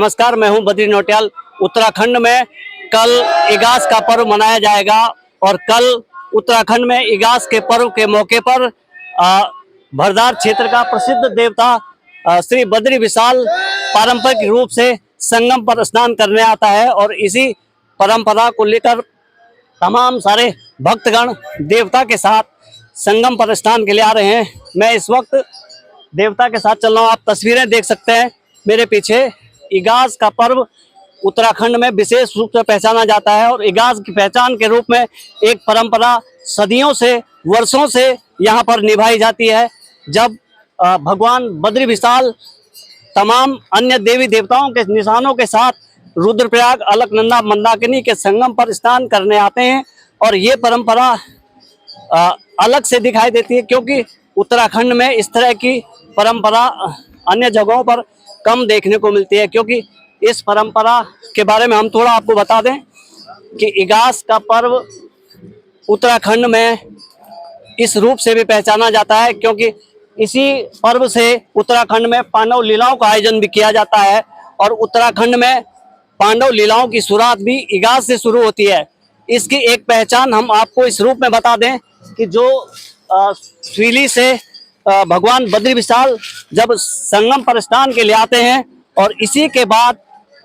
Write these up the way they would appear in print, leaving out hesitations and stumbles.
नमस्कार, मैं हूं बद्री नौटियाल। उत्तराखंड में कल इगास का पर्व मनाया जाएगा और कल उत्तराखंड में इगास के पर्व के मौके पर भरदार क्षेत्र का प्रसिद्ध देवता श्री बद्री विशाल पारंपरिक रूप से संगम पर स्नान करने आता है और इसी परंपरा को लेकर तमाम सारे भक्तगण देवता के साथ संगम पर स्नान के लिए आ रहे हैं। मैं इस वक्त देवता के साथ चल रहा हूँ। आप तस्वीरें देख सकते हैं मेरे पीछे। इगास का पर्व उत्तराखंड में विशेष रूप से पहचाना जाता है और इगास की पहचान के रूप में एक परंपरा सदियों से वर्षों से यहाँ पर निभाई जाती है। जब भगवान बद्री विशाल तमाम अन्य देवी देवताओं के निशानों के साथ रुद्रप्रयाग अलकनंदा मंदाकिनी के संगम पर स्नान करने आते हैं और ये परंपरा अलग से दिखाई देती है, क्योंकि उत्तराखंड में इस तरह की परंपरा अन्य जगहों पर कम देखने को मिलती है। क्योंकि इस परंपरा के बारे में हम थोड़ा आपको बता दें कि इगास का पर्व उत्तराखंड में इस रूप से भी पहचाना जाता है, क्योंकि इसी पर्व से उत्तराखंड में पांडव लीलाओं का आयोजन भी किया जाता है और उत्तराखंड में पांडव लीलाओं की शुरुआत भी इगास से शुरू होती है। इसकी एक पहचान हम आपको इस रूप में बता दें कि जो स्वीली से भगवान बद्री विशाल जब संगम पर स्नान के लिए आते हैं और इसी के बाद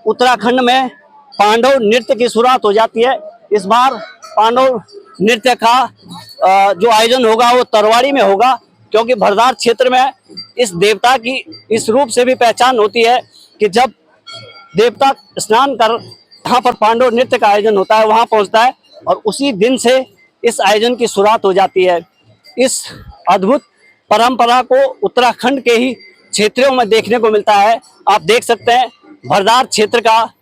उत्तराखंड में पांडव नृत्य की शुरुआत हो जाती है। इस बार पांडव नृत्य का जो आयोजन होगा वो तरवाड़ी में होगा, क्योंकि भरदार क्षेत्र में इस देवता की इस रूप से भी पहचान होती है कि जब देवता स्नान कर वहाँ पर पांडव नृत्य का आयोजन होता है, वहाँ पहुँचता है और उसी दिन से इस आयोजन की शुरुआत हो जाती है। इस अद्भुत परंपरा को उत्तराखंड के ही क्षेत्रों में देखने को मिलता है। आप देख सकते हैं भरदार क्षेत्र का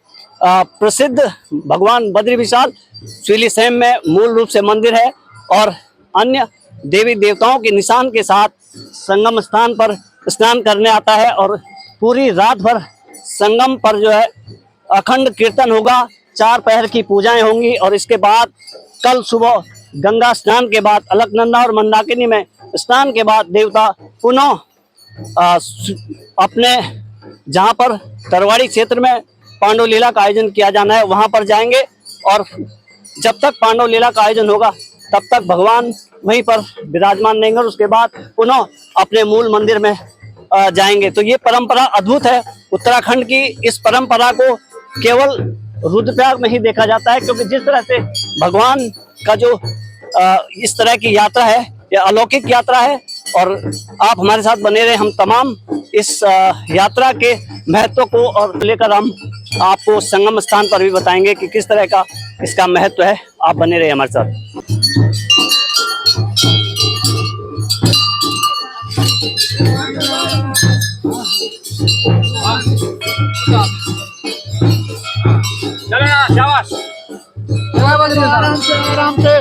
प्रसिद्ध भगवान बद्री विशाल स्विलिसेम में मूल रूप से मंदिर है और अन्य देवी देवताओं के निशान के साथ संगम स्थान पर स्नान करने आता है और पूरी रात भर संगम पर जो है अखंड कीर्तन होगा, 4 पहर की पूजाएं होंगी और इसके बाद कल सुबह गंगा स्नान के बाद अलकनंदा और मंदाकिनी में स्नान के बाद देवता पुनः अपने जहां पर तरवाड़ी क्षेत्र में पांडव लीला का आयोजन किया जाना है वहां पर जाएंगे और जब तक पांडव लीला का आयोजन होगा तब तक भगवान वहीं पर विराजमान रहेंगे और उसके बाद पुनः अपने मूल मंदिर में जाएंगे। तो ये परंपरा अद्भुत है। उत्तराखंड की इस परंपरा को केवल रुद्रप्रयाग में ही देखा जाता है, क्योंकि जिस तरह से भगवान का जो इस तरह की यात्रा है यह अलौकिक यात्रा है और आप हमारे साथ बने रहे। हम तमाम इस यात्रा के महत्व को और लेकर हम आपको संगम स्थान पर भी बताएंगे कि किस तरह का इसका महत्व है। आप बने रहे हमारे साथ। चलेगा, शाबाश, आराम से आराम से।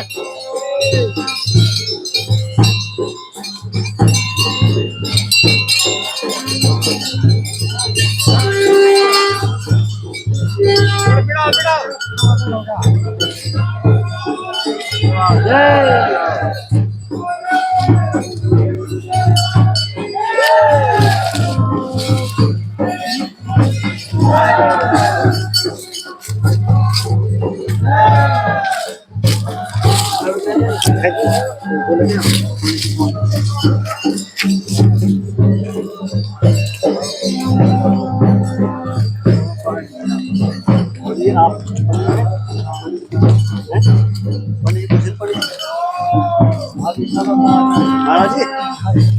महाराज जी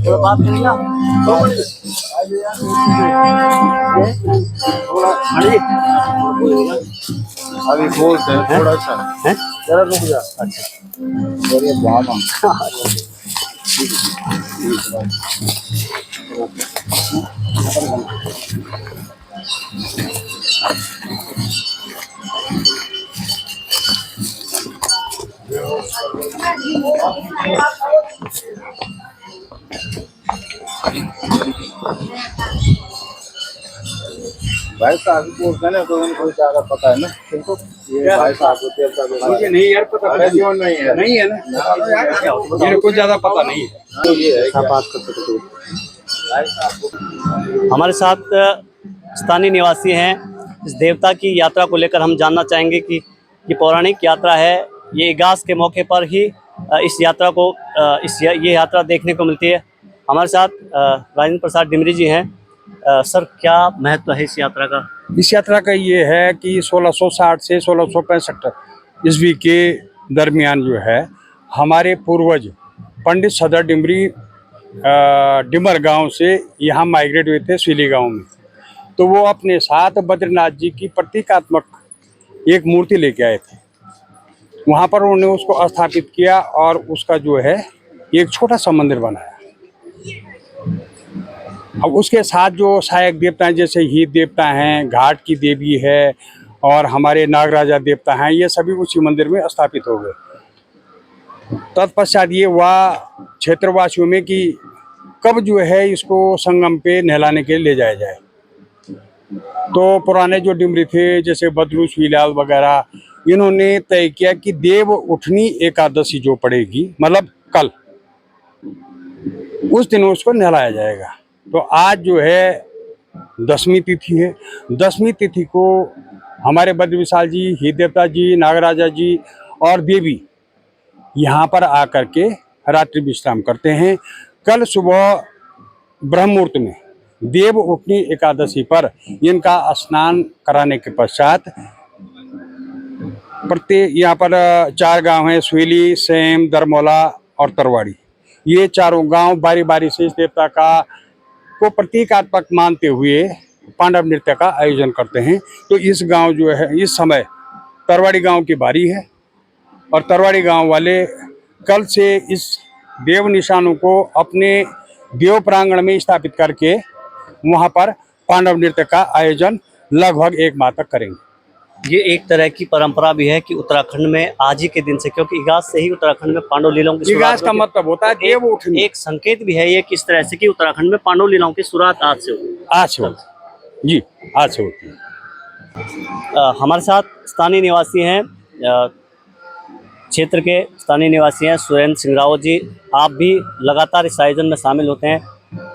थोड़ा बात करेंगे अभी बोलते हैं थोड़ा सा है, जरा रुक जा। अच्छा भाई साहब बोलते हैं ना, तो उनको ज्यादा पता है ना। तुमको ये भाई साहब को तेल का मुझे नहीं यार पता, क्यों नहीं है, नहीं है ना, मेरे को ज्यादा पता नहीं है। तो ये है बात कर सकते हो। हमारे साथ स्थानीय निवासी हैं इस देवता की यात्रा को लेकर हम जानना चाहेंगे कि ये पौराणिक यात्रा है। ये इगास के मौके पर ही इस यात्रा को ये यात्रा देखने को मिलती है। हमारे साथ राजेंद्र प्रसाद डिमरी जी हैं। सर, क्या महत्व है इस यात्रा का? इस यात्रा का ये है कि 1660 से 1665 ईस्वी के दरमियान जो है हमारे पूर्वज पंडित सदर डिमरी डिमर गांव से यहाँ माइग्रेट हुए थे स्वीली गांव में। तो वो अपने साथ बद्रीनाथ जी की प्रतीकात्मक एक मूर्ति लेके आए थे। वहाँ पर उन्होंने उसको स्थापित किया और उसका जो है एक छोटा सा मंदिर बनाया। अब उसके साथ जो सहायक देवता हैं, जैसे हीत देवता हैं, घाट की देवी है और हमारे नागराजा देवता हैं, ये सभी उसी मंदिर में स्थापित हो गए। तत्पश्चात ये हुआ क्षेत्रवासियों में कि कब जो है इसको संगम पे नहलाने के लिए ले जाया जाए। तो पुराने जो डिमरी थे, जैसे बदरू स्वीलाल वगैरह, इन्होंने तय किया कि देव उठनी एकादशी जो पड़ेगी, मतलब कल, उस दिन उसको नहलाया जाएगा। तो आज जो है 10वीं तिथि है। 10वीं तिथि को हमारे बद्री विशाल जी, ही देवता जी, नागराजा जी और देवी यहाँ पर आकर के रात्रि विश्राम करते हैं। कल सुबह ब्रह्म मुहूर्त में देव उठनी एकादशी पर इनका स्नान कराने के पश्चात प्रत्येक यहाँ पर 4 गांव हैं, स्वीली, सेम, दरमौला और तरवाड़ी। ये चारों गांव बारी बारी से इस देवता को प्रतीकात्मक मानते हुए पांडव नृत्य का आयोजन करते हैं। तो इस गांव जो है इस समय तरवाड़ी गांव की बारी है और तरवाड़ी गांव वाले कल से इस देव निशानों को अपने देव प्रांगण में स्थापित करके वहां पर पांडव नृत्य का आयोजन लगभग 1 माह तक करेंगे। ये एक तरह की परंपरा भी है कि उत्तराखंड में आज ही के दिन से, क्योंकि इगास से ही उत्तराखंड में पांडव लीलाओं की शुरुआत इगास का मतलब होता है देव उठनी। एक संकेत भी है ये किस तरह से कि उत्तराखंड में पांडव लीलाओं की शुरुआत आज से होती जी, आज से होती है। हमारे साथ स्थानीय निवासी हैं, क्षेत्र के स्थानीय निवासी हैं सुरेंद्र सिंह रावत जी। आप भी लगातार इस आयोजन में शामिल होते हैं।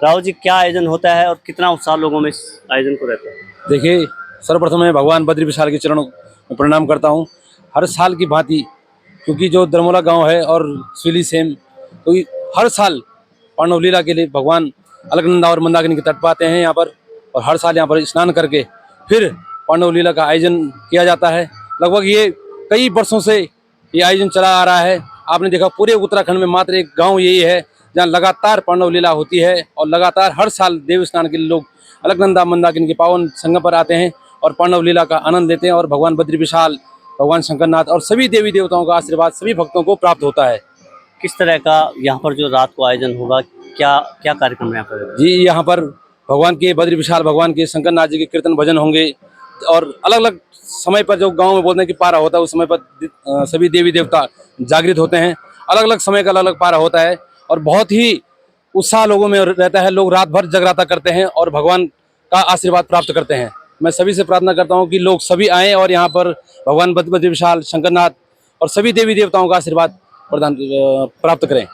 रावत जी, क्या आयोजन होता है और कितना उत्साह लोगों में इस आयोजन को रहता है? देखिए, सर्वप्रथम मैं भगवान बद्री विशाल के चरणों में प्रणाम करता हूं। हर साल की भांति, क्योंकि जो दरमौला गांव है और स्वीली सेम, तो हर साल पांडव लीला के लिए भगवान अलकनंदा और मंदाकिनी के तट पर आते हैं यहाँ पर, और हर साल यहाँ पर स्नान करके फिर पांडव लीला का आयोजन किया जाता है। लगभग ये कई वर्षों से ये आयोजन चला आ रहा है। आपने देखा पूरे उत्तराखंड में मात्र एक गाँव यही है जहाँ लगातार पांडव लीला होती है और लगातार हर साल देव स्नान के लिए लोग अलकनंदा मंदाकिनी के पावन संगम पर आते हैं और पांडव लीला का आनंद लेते हैं। और भगवान बद्री विशाल, भगवान शंकरनाथ और सभी देवी देवताओं का आशीर्वाद सभी भक्तों को प्राप्त होता है। किस तरह का यहाँ पर जो रात को आयोजन होगा, क्या क्या कार्यक्रम यहाँ पर? जी, यहाँ पर भगवान के बद्री विशाल, भगवान के शंकरनाथ जी के कीर्तन भजन होंगे और अलग अलग समय पर जो गाँव में बोलते हैं कि पारा होता है, उस समय पर सभी देवी देवता जागृत होते हैं। अलग अलग समय का अलग अलग पारा होता है और बहुत ही उत्साह लोगों में रहता है। लोग रात भर जगराता करते हैं और भगवान का आशीर्वाद प्राप्त करते हैं। मैं सभी से प्रार्थना करता हूं कि लोग सभी आएं और यहाँ पर भगवान बद्री विशाल, शंकरनाथ और सभी देवी देवताओं का आशीर्वाद प्राप्त करें।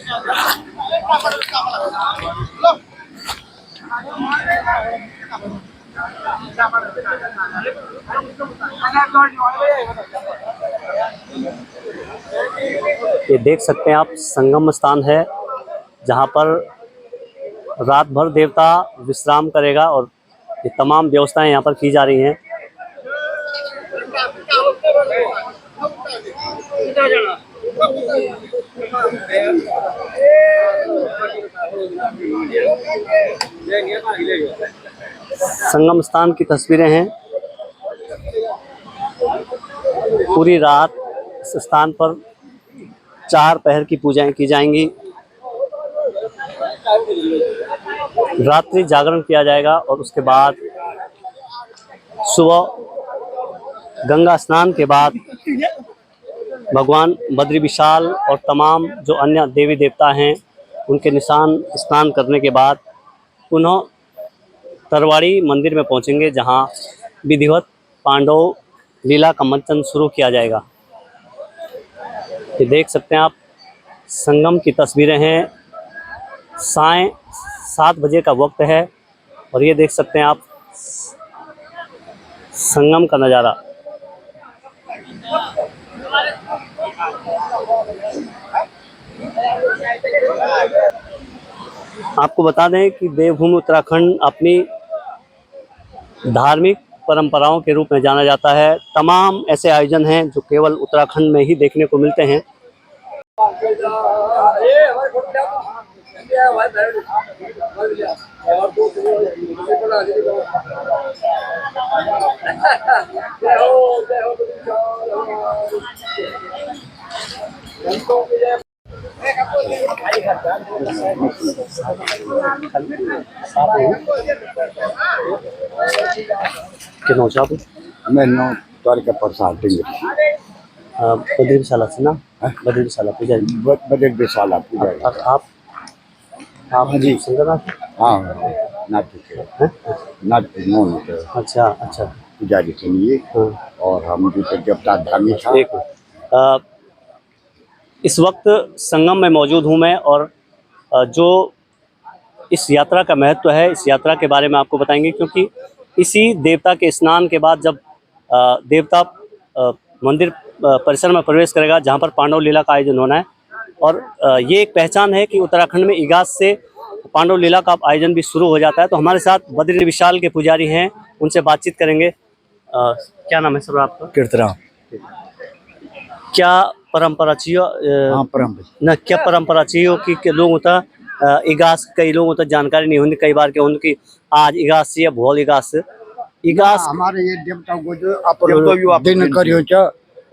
ये देख सकते हैं आप, संगम स्थान है जहाँ पर रात भर देवता विश्राम करेगा और ये तमाम व्यवस्थाएं यहाँ पर की जा रही हैं। संगम स्थान की तस्वीरें हैं। पूरी रात इस स्थान पर 4 पहर की पूजाएं की जाएंगी। रात्रि जागरण किया जाएगा और उसके बाद सुबह गंगा स्नान के बाद भगवान बद्री विशाल और तमाम जो अन्य देवी देवता हैं उनके निशान स्नान करने के बाद पुनः तरवाड़ी मंदिर में पहुंचेंगे, जहां विधिवत पांडव लीला का मंचन शुरू किया जाएगा। ये देख सकते हैं आप, संगम की तस्वीरें हैं। सायं 7 बजे का वक्त है और ये देख सकते हैं आप संगम का नज़ारा। आपको बता दें कि देवभूमि उत्तराखंड अपनी धार्मिक परंपराओं के रूप में जाना जाता है। तमाम ऐसे आयोजन हैं जो केवल उत्तराखंड में ही देखने को मिलते हैं। मैं नौ द्वारका प्रसाद देंगे बद्री विशाला से ना, बद्री विशाला पूजा बजट विशाला पूजा। और आप जी सुंदरनाथ। हाँ नाट्य नौन अच्छा अच्छा। पुजारी सुनिए। हाँ। और हम भी तो देवता धामी था। एक इस वक्त संगम में मौजूद हूँ मैं और जो इस यात्रा का महत्व है, इस यात्रा के बारे में आपको बताएंगे, क्योंकि इसी देवता के स्नान के बाद जब देवता मंदिर परिसर में प्रवेश करेगा जहाँ पर पांडव लीला का आयोजन होना है, और ये एक पहचान है कि उत्तराखंड में इगास से पांडव लीला का आयोजन भी शुरू हो जाता है। तो हमारे साथ बद्री विशाल के पुजारी हैं, उनसे बातचीत करेंगे। क्या नाम है सर आपका? कीर्तरा। क्या परंपरा चाहिए ना, क्या परंपरा चाहिए कि लोग होता इगास, कई लोग होता जानकारी नहीं होती कई बार के उनकी आज इगास से या भोल इगास हमारे ये देवता को जो अपर दिन करियो च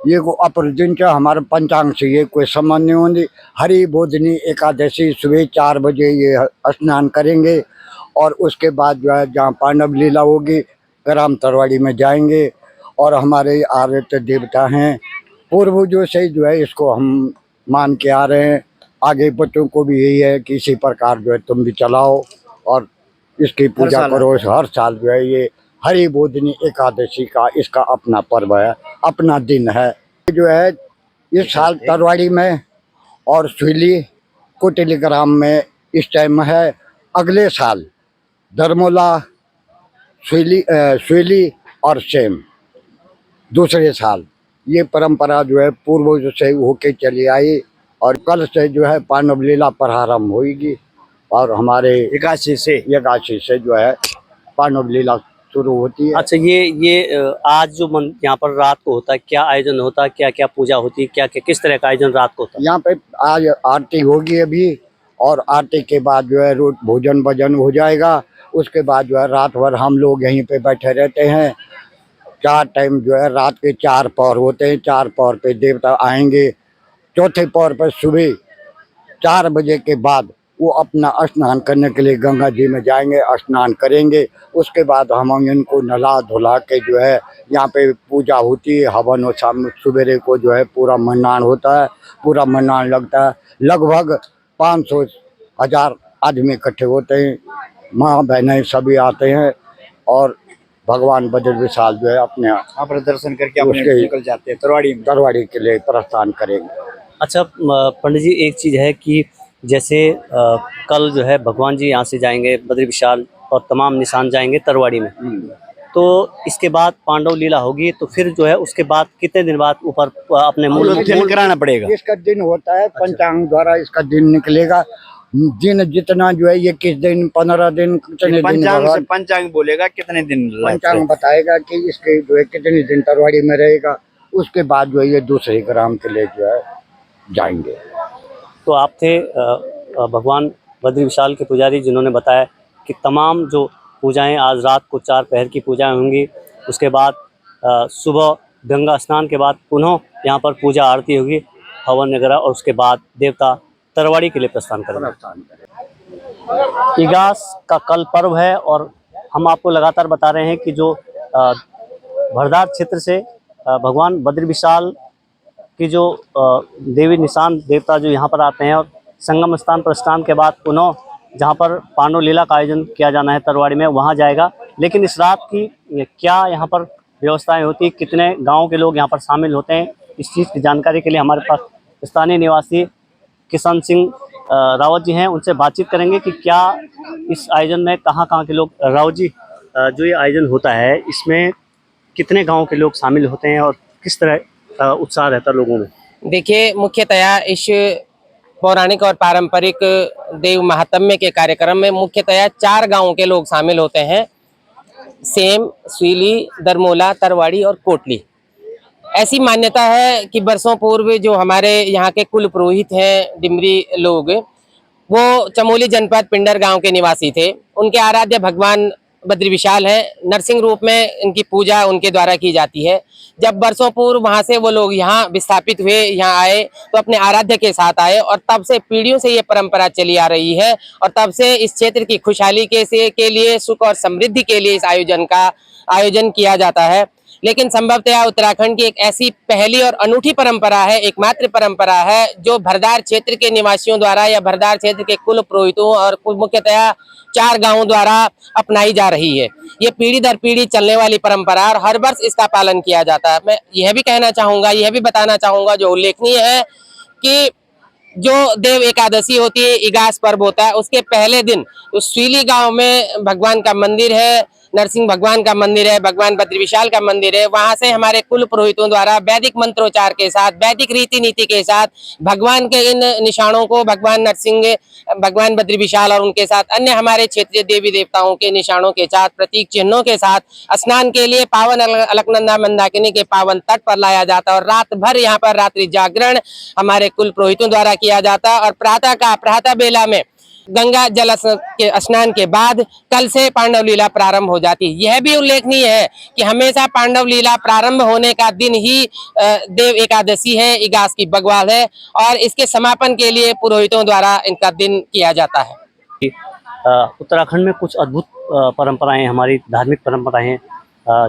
ये को अपर दिन च हमारे पंचांग से ये कोई संबंध नहीं होती। हरि बोधनी एकादशी सुबह 4 बजे ये स्नान करेंगे और उसके बाद जो है जहाँ पांडव लीला होगी ग्राम तरवाड़ी में जाएंगे। और हमारे आर्य देवता हैं, पूर्वजों से जो है इसको हम मान के आ रहे हैं। आगे बच्चों को भी यही है कि इसी प्रकार जो है तुम भी चलाओ और इसकी पूजा करो। हर साल जो है ये हरि बोधनी एकादशी का इसका अपना पर्व है, अपना दिन है। जो है इस साल तरवाड़ी में और सुली कोटली ग्राम में इस टाइम है। अगले साल धर्मोला सुली और सेम दूसरे साल। ये परंपरा जो है पूर्वजों से होके चली आई और कल से जो है पांडव लीला प्रारंभ होगी और हमारे 81 से जो है पांडव लीला शुरू होती है। अच्छा, ये आज जो यहाँ पर रात को होता है, क्या आयोजन होता है, क्या क्या पूजा होती है, क्या क्या किस तरह का आयोजन रात को होता है? यहाँ पे आज आरती होगी अभी और आरती के बाद जो है रोज भोजन भजन हो जाएगा। उसके बाद जो है रात भर हम लोग यहीं पे बैठे रहते हैं। 4 टाइम जो है रात के 4 पहर होते हैं। 4 पहर पे देवता आएंगे। चौथे पहर पर सुबह 4 बजे के बाद वो अपना स्नान करने के लिए गंगा जी में जाएंगे, स्नान करेंगे। उसके बाद हम इनको नला धुला के जो है यहाँ पे पूजा होती है। हवन और शाम सवेरे को जो है पूरा मन्नान होता है, पूरा मन्नान लगता है। लगभग 500,000 आदमी इकट्ठे होते हैं, माँ बहनें सभी आते हैं और भगवान बद्री विशाल जो है अपने यहाँ पर दर्शन करके अपने निकल जाते हैं तरवाड़ी के लिए प्रस्थान करेंगे। अच्छा पंडित जी, एक चीज़ है कि जैसे कल जो है भगवान जी यहाँ से जाएंगे बद्री विशाल और तमाम निशान जाएंगे तरवाड़ी में, तो इसके बाद पांडव लीला होगी, तो फिर जो है उसके बाद कितने दिन बाद ऊपर अपने मूल कराना पड़ेगा? इसका दिन होता है पंचांग द्वारा, इसका दिन निकलेगा। दिन जितना जो है ये किस दिन 15 दिन कितने दिन पंचांग बोलेगा कितने दिन पंचांग बताएगा कि इसके जो है कितने दिन तरवाड़ी में रहेगा। उसके बाद जो है ये दूसरे ग्राम के लिए जो है जाएंगे। तो आप थे भगवान बद्री विशाल के पुजारी जिन्होंने बताया कि तमाम जो पूजाएं आज रात को 4 पहर की पूजाएं होंगी, उसके बाद सुबह गंगा स्नान के बाद पुनः यहाँ पर पूजा आरती होगी, हवन वगैरह, और उसके बाद देवता तरवाड़ी के लिए प्रस्थान करेंगे। इगास का कल पर्व है और हम आपको लगातार बता रहे हैं कि जो भरदार क्षेत्र से भगवान बद्री विशाल की जो देवी निशान देवता जो यहाँ पर आते हैं और संगम स्थान पर स्नान के बाद पुनः जहाँ पर पांडव लीला का आयोजन किया जाना है तरवाड़ी में, वहाँ जाएगा। लेकिन इस रात की क्या यहाँ पर व्यवस्थाएं होती, कितने गांव के लोग यहाँ पर शामिल होते हैं, इस चीज़ की जानकारी के लिए हमारे पास स्थानीय निवासी किशन सिंह रावत जी हैं। उनसे बातचीत करेंगे कि क्या इस आयोजन में कहाँ के लोग। रावत जी, जो ये आयोजन होता है इसमें कितने गाँव के लोग शामिल होते हैं और किस तरह उत्साह रहता है लोगों में? देखिए, मुख्यतया इस पौराणिक और पारंपरिक देव महात्म्य के कार्यक्रम में मुख्यतया 4 गांवों के लोग शामिल होते हैं: सेम, स्वीली, दरमोला, तरवाड़ी और कोटली। ऐसी मान्यता है कि वर्षों पूर्व जो हमारे यहाँ के कुल पुरोहित हैं डिमरी लोग, वो चमोली जनपद पिंडर गांव के निवासी थे। उनके आराध्य भगवान बद्री विशाल है, नरसिंह रूप में इनकी पूजा उनके द्वारा की जाती है। जब वर्षों पूर्व वहां से वो लोग यहाँ विस्थापित हुए, यहाँ आए तो अपने आराध्य के साथ आए और तब से पीढ़ियों से ये परंपरा चली आ रही है और तब से इस क्षेत्र की खुशहाली के लिए सुख और समृद्धि के लिए इस आयोजन किया जाता है। लेकिन संभवतः उत्तराखंड की एक ऐसी पहली और अनूठी परंपरा है, एकमात्र परंपरा है, जो भरदार क्षेत्र के निवासियों द्वारा या भरदार क्षेत्र के कुल पुरोहितों और मुख्यतया 4 गांवों द्वारा अपनाई जा रही है। ये पीढ़ी दर पीढ़ी चलने वाली परंपरा और हर वर्ष इसका पालन किया जाता है। मैं यह भी कहना चाहूँगा, यह भी बताना चाहूँगा, जो उल्लेखनीय है कि जो देव एकादशी होती है, इगास पर्व होता है, उसके पहले दिन उस स्वीली गांव में भगवान का मंदिर है, नरसिंह भगवान का मंदिर है, भगवान बद्री विशाल का मंदिर है। वहां से हमारे कुल पुरोहितों द्वारा वैदिक मंत्रोच्चार के साथ, वैदिक रीति नीति के साथ भगवान के इन निशानों को, भगवान नरसिंह, भगवान बद्री विशाल और उनके साथ अन्य हमारे क्षेत्रीय देवी देवताओं के निशानों के साथ, प्रतीक चिन्हों के साथ स्नान के लिए पावन अलकनंदा मंदाकिनी के पावन तट पर लाया जाता है और रात भर यहाँ पर रात्रि जागरण हमारे कुल पुरोहितों द्वारा किया जाता है। और प्रातः बेला में गंगा जल के स्नान के बाद कल से पांडव लीला प्रारंभ हो जाती है। यह भी उल्लेखनीय है कि हमेशा पांडव लीला प्रारंभ होने का दिन ही देव एकादशी है, इगास की बगवाल है और इसके समापन के लिए पुरोहितों द्वारा इनका दिन किया जाता है। उत्तराखंड में कुछ अद्भुत परंपराएं, हमारी धार्मिक परंपराएं हैं।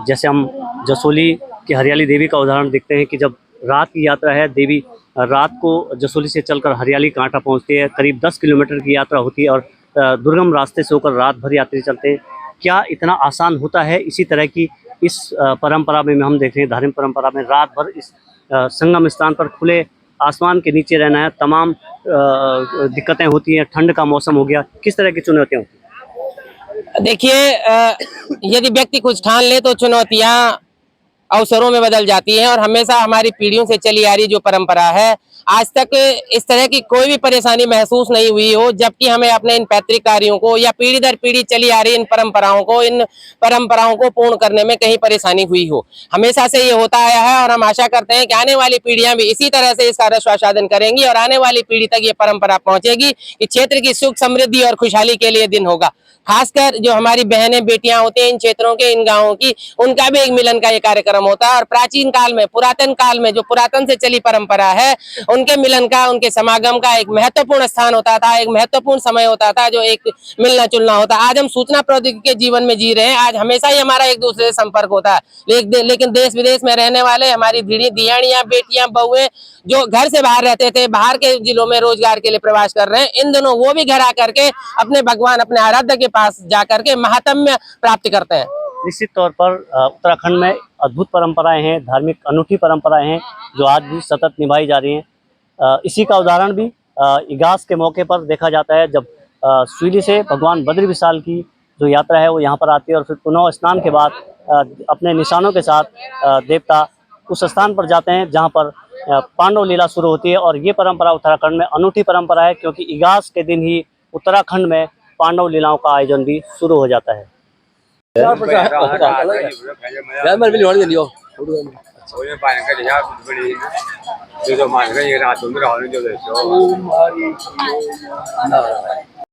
जैसे हम जसोली की हरियाली देवी का उदाहरण देखते हैं कि जब रात की यात्रा है, देवी रात को जसोली से चलकर हरियाली कांटा पहुंचती है। करीब 10 किलोमीटर की यात्रा होती है और दुर्गम रास्ते से होकर रात भर यात्री चलते हैं। क्या इतना आसान होता है? इसी तरह की इस परंपरा में हम देख रहे हैं, धार्मिक परंपरा में रात भर इस संगम स्थान पर खुले आसमान के नीचे रहना है, तमाम दिक्कतें होती हैं। ठंड का मौसम हो गया, किस तरह की चुनौतियाँ होती हैं? देखिए, यदि व्यक्ति कुछ ठान ले तो चुनौतियाँ अवसरों में बदल जाती हैं और हमेशा हमारी पीढ़ियों से चली आ रही जो परंपरा है, आज तक इस तरह की कोई भी परेशानी महसूस नहीं हुई हो, जबकि हमें अपने इन पैतृक कार्यों को या पीढ़ी दर पीढ़ी चली आ रही इन परंपराओं को पूर्ण करने में कहीं परेशानी हुई हो। हमेशा से ये होता आया है और हम आशा करते हैं कि आने वाली पीढ़ियां भी इसी तरह से इसका रस्वासादन करेंगी और आने वाली पीढ़ी तक ये परंपरा पहुंचेगी कि क्षेत्र की सुख समृद्धि और खुशहाली के लिए दिन होगा। खासकर जो हमारी बहनें बेटियां होती हैं इन क्षेत्रों के, इन गाँवों की, उनका भी एक मिलन का ये कार्यक्रम होता है और प्राचीन काल में, पुरातन काल में जो पुरातन से चली परंपरा है, उनके मिलन का, उनके समागम का एक महत्वपूर्ण स्थान होता था, एक महत्वपूर्ण समय होता था, जो एक मिलना जुलना होता। आज हम सूचना प्रौद्योगिकी के जीवन में जी रहे हैं, आज हमेशा ही हमारा एक दूसरे से संपर्क होता है, लेकिन देश विदेश में रहने वाले हमारी दिहाड़ियां, बेटियां, बहुएं जो घर से बाहर रहते थे, बाहर के जिलों में रोजगार के लिए प्रवास कर रहे हैं, इन दिनों वो भी घर आकर के अपने भगवान, अपने आराध्य के पास जाकर के महात्म्य प्राप्त करते हैं। निश्चित तौर पर उत्तराखंड में अद्भुत परंपराएं हैं, धार्मिक अनूठी परंपराएं हैं जो आज भी सतत निभाई जा रही हैं। इसी का उदाहरण भी इगास के मौके पर देखा जाता है, जब सुईली से भगवान बद्री विशाल की जो यात्रा है वो यहाँ पर आती है और फिर पुनः स्नान के बाद अपने निशानों के साथ देवता उस स्थान पर जाते हैं जहाँ पर पांडव लीला शुरू होती है। और ये परंपरा उत्तराखंड में अनूठी परंपरा है, क्योंकि इगास के दिन ही उत्तराखंड में पांडव लीलाओं का आयोजन भी शुरू हो जाता है।